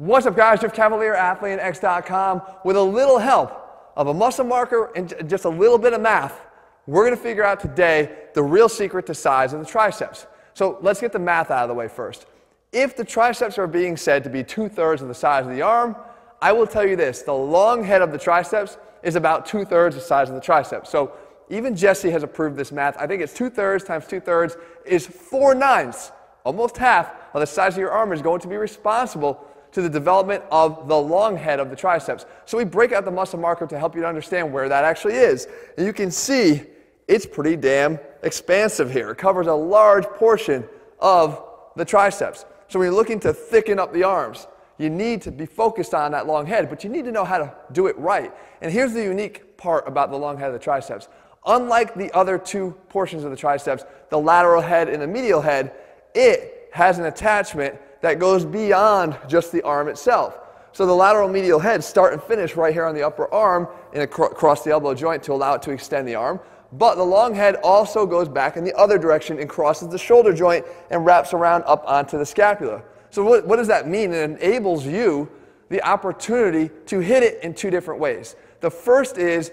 What's up, guys? Jeff Cavalier, ATHLEAN-X.com. With a little help of a muscle marker and just a little bit of math, we're going to figure out today the real secret to size of the triceps. So let's get the math out of the way first. If the triceps are being said to be 2/3 of the size of the arm, I will tell you this, the long head of the triceps is about 2/3 the size of the triceps. So even Jesse has approved this math. I think it's 2/3 times 2/3 is 4/9. Almost half of the size of your arm is going to be responsible to the development of the long head of the triceps. So we break out the muscle marker to help you to understand where that actually is. And you can see it's pretty damn expansive here. It covers a large portion of the triceps. So when you're looking to thicken up the arms, you need to be focused on that long head, but you need to know how to do it right. And here's the unique part about the long head of the triceps. Unlike the other two portions of the triceps, the lateral head and the medial head, it has an attachment that goes beyond just the arm itself. So the lateral medial heads start and finish right here on the upper arm and across the elbow joint to allow it to extend the arm. But the long head also goes back in the other direction and crosses the shoulder joint and wraps around up onto the scapula. So what does that mean? It enables you the opportunity to hit it in two different ways. The first is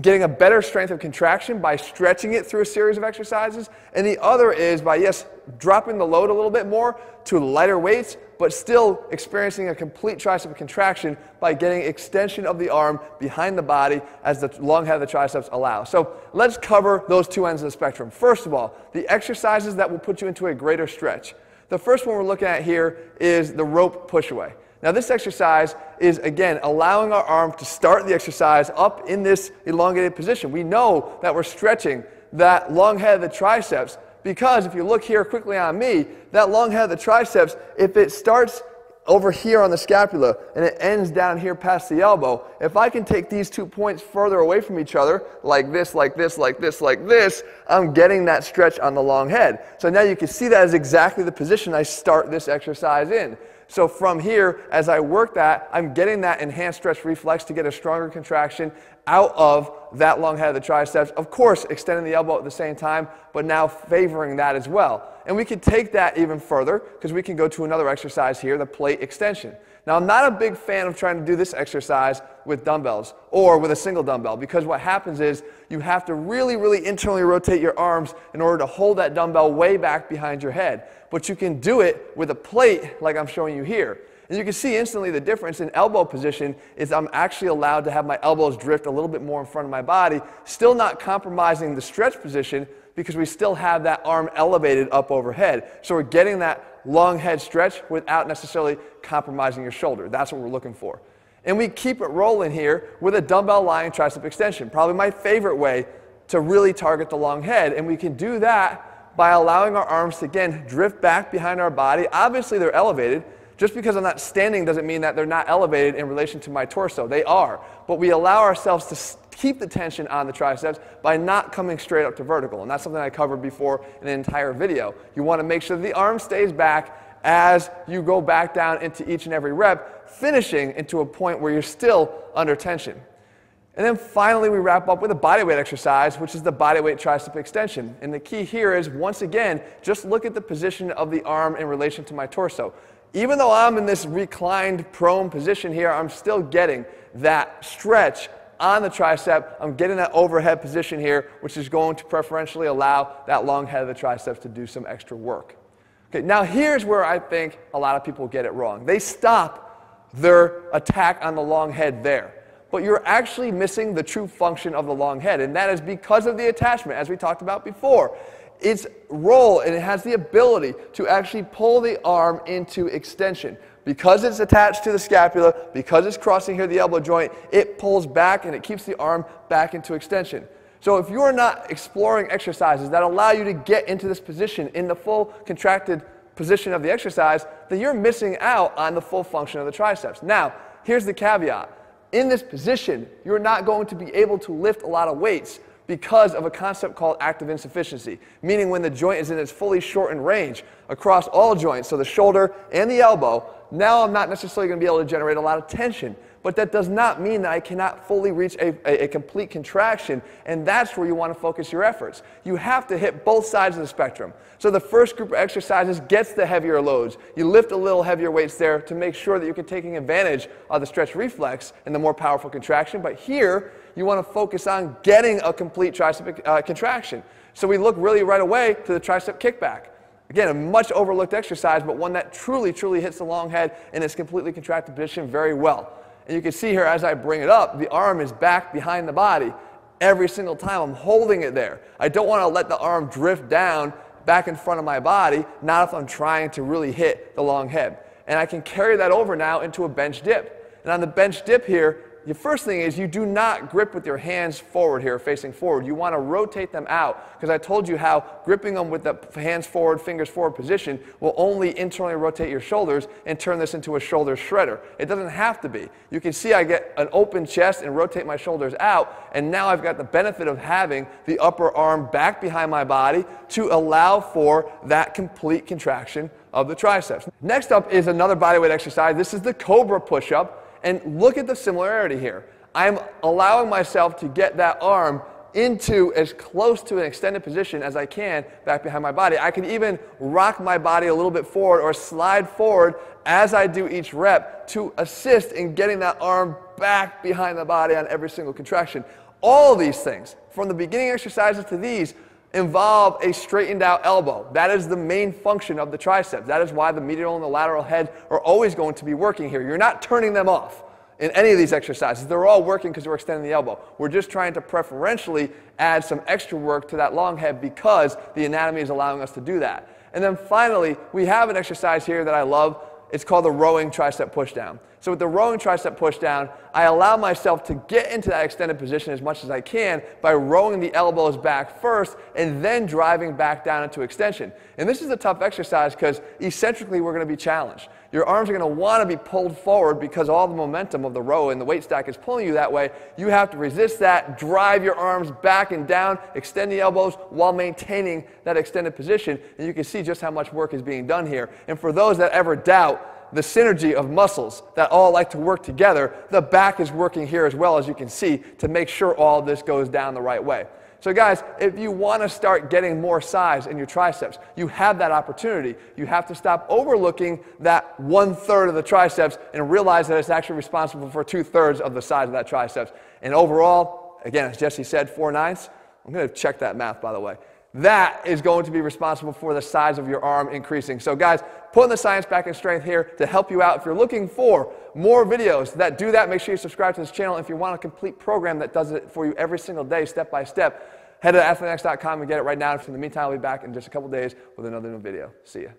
getting a better strength of contraction by stretching it through a series of exercises. And the other is by, yes, dropping the load a little bit more to lighter weights, but still experiencing a complete tricep contraction by getting extension of the arm behind the body as the long head of the triceps allows. So let's cover those two ends of the spectrum. First of all, the exercises that will put you into a greater stretch. The first one we're looking at here is the rope push away. Now this exercise is, again, allowing our arm to start the exercise up in this elongated position. We know that we're stretching that long head of the triceps because if you look here quickly on me, that long head of the triceps, if it starts over here on the scapula and it ends down here past the elbow, if I can take these 2 points further away from each other, like this, like this, like this, like this, I'm getting that stretch on the long head. So now you can see that is exactly the position I start this exercise in. So from here, as I work that, I'm getting that enhanced stretch reflex to get a stronger contraction out of that long head of the triceps. Of course, extending the elbow at the same time, but now favoring that as well. And we can take that even further because we can go to another exercise here, the plate extension. Now, I'm not a big fan of trying to do this exercise with dumbbells or with a single dumbbell because what happens is you have to really, really internally rotate your arms in order to hold that dumbbell way back behind your head. But you can do it with a plate like I'm showing you here. And you can see instantly the difference in elbow position is I'm actually allowed to have my elbows drift a little bit more in front of my body, still not compromising the stretch position because we still have that arm elevated up overhead. So we're getting that long head stretch without necessarily compromising your shoulder. That's what we're looking for. And we keep it rolling here with a dumbbell lying tricep extension, probably my favorite way to really target the long head. And we can do that by allowing our arms to, again, drift back behind our body. Obviously, they're elevated. Just because I'm not standing doesn't mean that they're not elevated in relation to my torso. They are. But we allow ourselves to keep the tension on the triceps by not coming straight up to vertical. And that's something I covered before in an entire video. You want to make sure that the arm stays back as you go back down into each and every rep, finishing into a point where you're still under tension. And then finally, we wrap up with a bodyweight exercise, which is the bodyweight tricep extension. And the key here is, once again, just look at the position of the arm in relation to my torso. Even though I'm in this reclined prone position here, I'm still getting that stretch on the tricep. I'm getting that overhead position here, which is going to preferentially allow that long head of the triceps to do some extra work. Okay, now here's where I think a lot of people get it wrong. They stop their attack on the long head there. But you're actually missing the true function of the long head, and that is because of the attachment, as we talked about before. Its role, and it has the ability to actually pull the arm into extension. Because it's attached to the scapula, because it's crossing here the elbow joint, it pulls back and it keeps the arm back into extension. So if you're not exploring exercises that allow you to get into this position in the full contracted position of the exercise, then you're missing out on the full function of the triceps. Now, here's the caveat. In this position, you're not going to be able to lift a lot of weights because of a concept called active insufficiency, meaning when the joint is in its fully shortened range across all joints, so the shoulder and the elbow, now I'm not necessarily going to be able to generate a lot of tension. But that does not mean that I cannot fully reach a complete contraction, and that's where you want to focus your efforts. You have to hit both sides of the spectrum. So the first group of exercises gets the heavier loads. You lift a little heavier weights there to make sure that you're taking advantage of the stretch reflex and the more powerful contraction. But here, you want to focus on getting a complete tricep contraction. So we look really right away to the tricep kickback. Again, a much overlooked exercise, but one that truly, truly hits the long head in its completely contracted position very well. And you can see here as I bring it up, the arm is back behind the body. Every single time I'm holding it there. I don't want to let the arm drift down back in front of my body, not if I'm trying to really hit the long head. And I can carry that over now into a bench dip. And on the bench dip here, the first thing is you do not grip with your hands forward here, facing forward. You want to rotate them out, because I told you how gripping them with the hands forward, fingers forward position will only internally rotate your shoulders and turn this into a shoulder shredder. It doesn't have to be. You can see I get an open chest and rotate my shoulders out, and now I've got the benefit of having the upper arm back behind my body to allow for that complete contraction of the triceps. Next up is another bodyweight exercise. This is the cobra push-up. And look at the similarity here. I'm allowing myself to get that arm into as close to an extended position as I can back behind my body. I can even rock my body a little bit forward or slide forward as I do each rep to assist in getting that arm back behind the body on every single contraction. All of these things, from the beginning exercises to these, involve a straightened out elbow. That is the main function of the triceps. That is why the medial and the lateral heads are always going to be working here. You're not turning them off in any of these exercises. They're all working because we're extending the elbow. We're just trying to preferentially add some extra work to that long head because the anatomy is allowing us to do that. And then finally, we have an exercise here that I love. It's called the rowing tricep pushdown. So with the rowing tricep pushdown, I allow myself to get into that extended position as much as I can by rowing the elbows back first and then driving back down into extension. And this is a tough exercise because eccentrically we're going to be challenged. Your arms are going to want to be pulled forward because all the momentum of the row and the weight stack is pulling you that way. You have to resist that, drive your arms back and down, extend the elbows while maintaining that extended position. And you can see just how much work is being done here. And for those that ever doubt the synergy of muscles that all like to work together, the back is working here as well, as you can see, to make sure all of this goes down the right way. So guys, if you want to start getting more size in your triceps, you have that opportunity. You have to stop overlooking that 1/3 of the triceps and realize that it's actually responsible for 2/3 of the size of that triceps. And overall, again, as Jesse said, 4/9. I'm going to check that math, by the way. That is going to be responsible for the size of your arm increasing. So guys, putting the science back in strength here to help you out. If you're looking for more videos that do that, make sure you subscribe to this channel. If you want a complete program that does it for you every single day, step by step, head to ATHLEAN-X.com and get it right now. In the meantime, I'll be back in just a couple days with another new video. See ya.